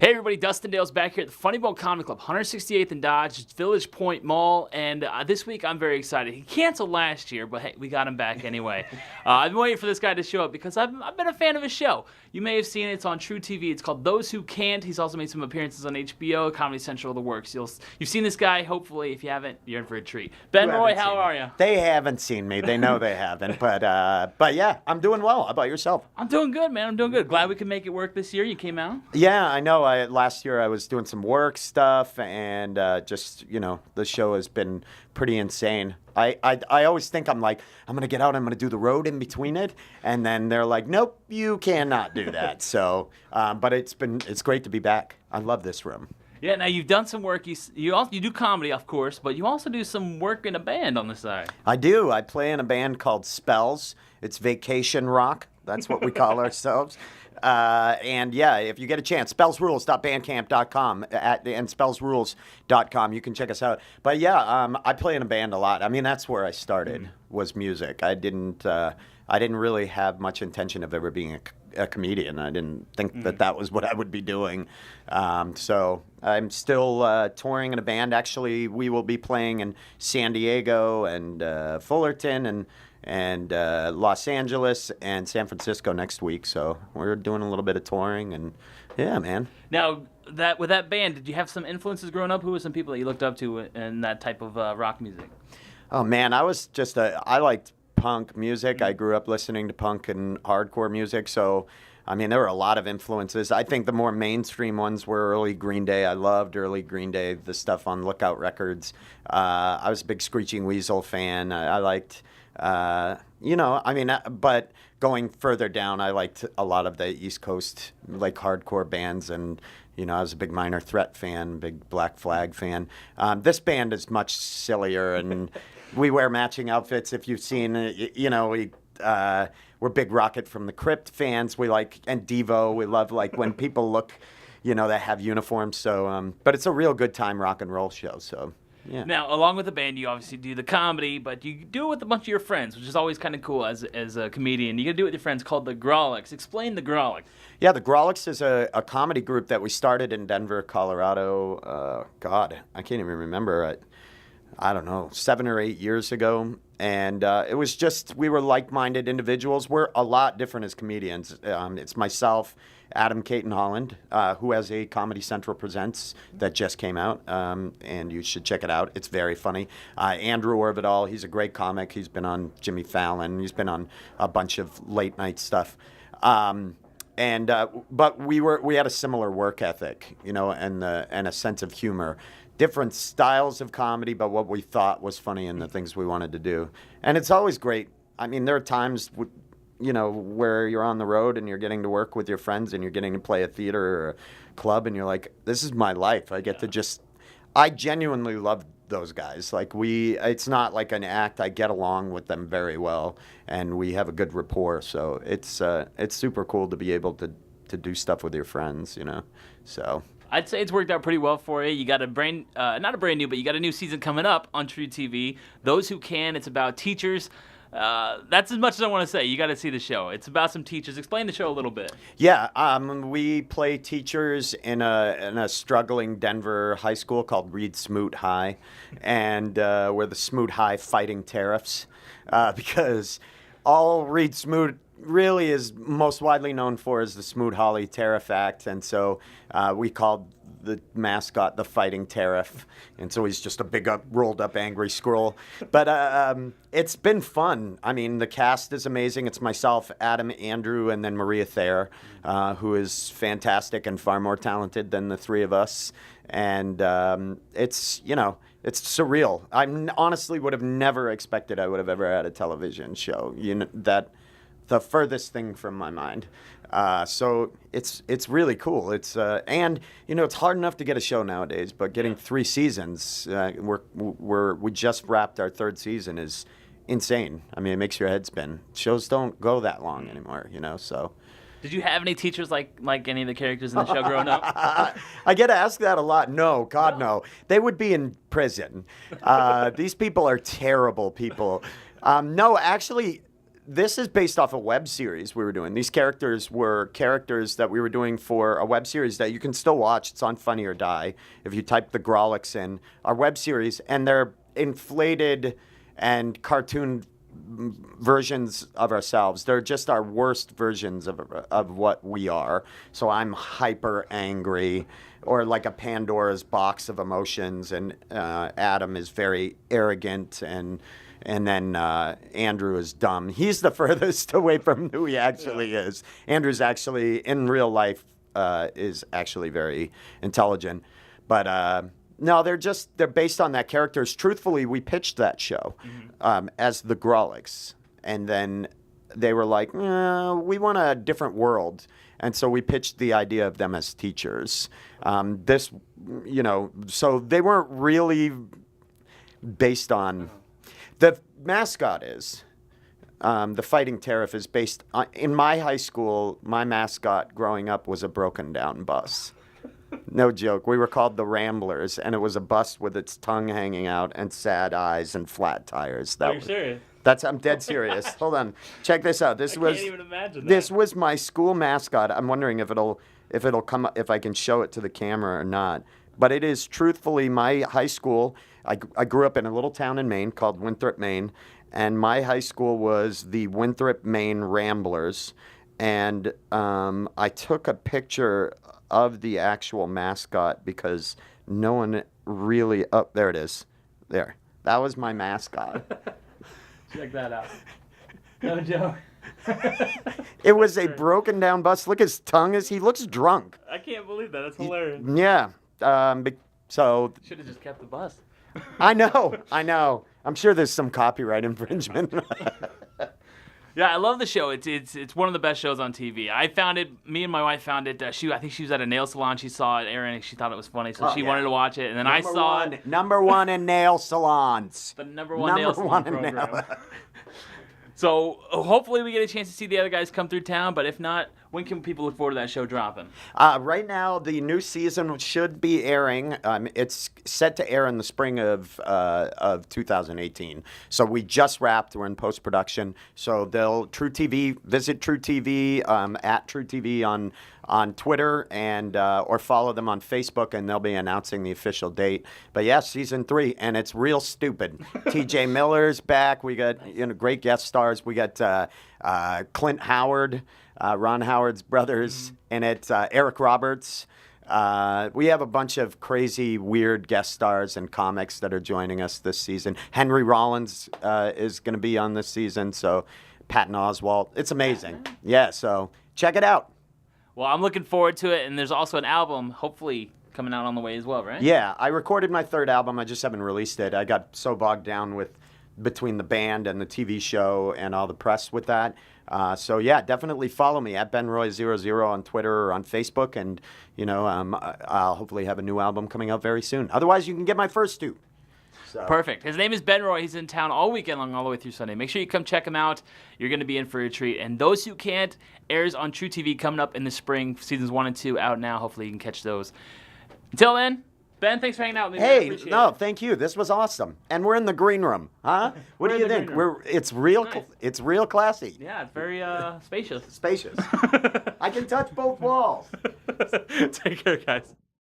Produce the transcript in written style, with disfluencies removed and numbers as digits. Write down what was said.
Hey everybody, Dustin Dale's back here at the Funny Bone Comedy Club, 168th and Dodge, Village Point Mall, and this week I'm very excited. He canceled last year, but hey, we got him back anyway. I've been waiting for this guy to show up because I've been a fan of his show. You may have seen it, it's on True TV. It's called Those Who Can't. He's also made some appearances on HBO, Comedy Central, the works. You've seen this guy, hopefully. If you haven't, you're in for a treat. Ben Roy, how are you? They haven't seen me. They know they haven't, but yeah, I'm doing well. How about yourself? I'm doing good, man. I'm doing good. Glad we could make it work this year. You came out. Yeah, I know. Last year I was doing some work stuff, and the show has been pretty insane. I always think I'm going to get out, I'm going to do the road in between it, and then they're like, nope, you cannot do that. So, but it's great to be back. I love this room. Yeah, now you've done some work. You do comedy, of course, but you also do some work in a band on the side. I do. I play in a band called Spells. It's vacation rock. That's what we call ourselves. And yeah, if you get a chance, spellsrules.bandcamp.com and spellsrules.com. You can check us out. But yeah, I play in a band a lot. I mean, that's where I started, was music. I didn't really have much intention of ever being a comedian. I didn't think that was what I would be doing. So I'm still touring in a band. Actually, we will be playing in San Diego and Fullerton and Los Angeles and San Francisco next week. So we're doing a little bit of touring, and yeah, man. Now, with that band, did you have some influences growing up? Who were some people that you looked up to in that type of rock music? Oh man, I liked punk music. I grew up listening to punk and hardcore music, so I mean, there were a lot of influences. I think the more mainstream ones were early Green Day. I loved early Green Day, the stuff on Lookout Records. I was a big Screeching Weasel fan. I liked, but going further down, I liked a lot of the East Coast, like, hardcore bands, and, I was a big Minor Threat fan, big Black Flag fan. This band is much sillier, and we wear matching outfits. If you've seen, we're big Rocket from the Crypt fans. We like, and Devo. We love, like, when people look, that have uniforms. So, but it's a real good time rock and roll show. So, yeah. Now, along with the band, you obviously do the comedy, but you do it with a bunch of your friends, which is always kind of cool as a comedian. You got to do it with your friends, called the Grolics. Explain the Grolics. Yeah, the Grolics is a comedy group that we started in Denver, Colorado. God, I can't even remember. I don't know, 7 or 8 years ago. And it was just, we were like-minded individuals. We're a lot different as comedians. It's myself, Adam Caton Holland, who has a Comedy Central Presents that just came out, and you should check it out. It's very funny. Andrew Orvidal, he's a great comic. He's been on Jimmy Fallon. He's been on a bunch of late-night stuff. But we had a similar work ethic, and a sense of humor. Different styles of comedy, but what we thought was funny and the things we wanted to do. And it's always great. I mean, there are times, where you're on the road and you're getting to work with your friends and you're getting to play a theater or a club, and you're like, this is my life. I get to I genuinely love those guys. Like, it's not like an act. I get along with them very well, and we have a good rapport. So it's super cool to be able to do stuff with your friends, so. I'd say it's worked out pretty well for you. You got not a brand new, but you got a new season coming up on True TV. Those Who Can. It's about teachers. That's as much as I want to say. You got to see the show. It's about some teachers. Explain the show a little bit. Yeah, we play teachers in a struggling Denver high school called Reed Smoot High, and we're the Smoot High Fighting Tariffs, because all Reed Smoot really is most widely known for is the Smoot-Hawley Tariff Act, and so we called the mascot the Fighting Tariff, and so he's just a big rolled up angry squirrel. But it's been fun. I mean, the cast is amazing. It's myself, Adam, Andrew, and then Maria Thayer, who is fantastic and far more talented than the three of us. And it's surreal. I honestly would have never expected I would have ever had a television show. That the furthest thing from my mind. So it's really cool. It's and it's hard enough to get a show nowadays, but getting 3 seasons, we just wrapped our 3rd season, is insane. I mean, it makes your head spin. Shows don't go that long anymore, so. Did you have any teachers like any of the characters in the show growing up? I get asked that a lot. No, God, no. They would be in prison. These people are terrible people. No, actually, this is based off a web series we were doing. These characters were characters that we were doing for a web series that you can still watch. It's on Funny or Die if you type the Grolics in. Our web series, and they're inflated and cartoon versions of ourselves. They're just our worst versions of what we are. So I'm hyper angry, or like a Pandora's box of emotions, and Adam is very arrogant, and then Andrew is dumb. He's the furthest away from who he actually is. Andrew's actually, in real life, is actually very intelligent. But no, they're based on that characters. Truthfully, we pitched that show as the Grolics. And then they were like, we want a different world. And so we pitched the idea of them as teachers. So they weren't really based on... The mascot is, the Fighting Tariff is based on... In my high school, my mascot growing up was a broken down bus. No joke. We were called the Ramblers, and it was a bus with its tongue hanging out and sad eyes and flat tires. Are you serious? I'm dead serious. Hold on. Check this out. I can't even imagine that. This was my school mascot. I'm wondering if it'll come up, if I can show it to the camera or not. But it is truthfully my high school. I grew up in a little town in Maine called Winthrop, Maine, and my high school was the Winthrop, Maine Ramblers. And I took a picture of the actual mascot because no one really... Oh, there it is. There. That was my mascot. Check that out. No joke. It was a broken down bus. Look, his tongue is... He looks drunk. I can't believe that. That's hilarious. Yeah. So... Should have just kept the bus. I know. I'm sure there's some copyright infringement. Yeah, I love the show. It's one of the best shows on TV. I found it. Me and my wife found it. I think she was at a nail salon. She saw it airing, and she thought it was funny, so she wanted to watch it. And then I saw it. Number one in nail salons. The number one nail salon program. So hopefully we get a chance to see the other guys come through town. But if not, when can people look forward to that show dropping? Right now, the new season should be airing. It's set to air in the spring of 2018. So we just wrapped. We're in post-production. So True TV, visit True TV at True TV on Twitter, and or follow them on Facebook, and they'll be announcing the official date. But yeah, season 3, and it's real stupid. T.J. Miller's back. We got great guest stars. We got Clint Howard, Ron Howard's brothers, and it's Eric Roberts. We have a bunch of crazy, weird guest stars and comics that are joining us this season. Henry Rollins is going to be on this season, so Patton Oswalt. It's amazing. Yeah, so check it out. Well, I'm looking forward to it, and there's also an album, hopefully, coming out on the way as well, right? Yeah, I recorded my 3rd album. I just haven't released it. I got so bogged down between the band and the TV show and all the press with that. So yeah, definitely follow me at BenRoy00 on Twitter or on Facebook, and I'll hopefully have a new album coming out very soon. Otherwise, you can get my first 2. So. Perfect. His name is Ben Roy. He's in town all weekend long, all the way through Sunday. Make sure you come check him out. You're going to be in for a treat. And those who can't, airs on True TV coming up in the spring. Seasons 1 and 2 out now. Hopefully you can catch those. Until then, Ben, thanks for hanging out with me. Hey, thank you. This was awesome. And we're in the green room, huh? What do you think? It's real. Nice. It's real classy. Yeah, it's very spacious. Spacious. I can touch both walls. Take care, guys.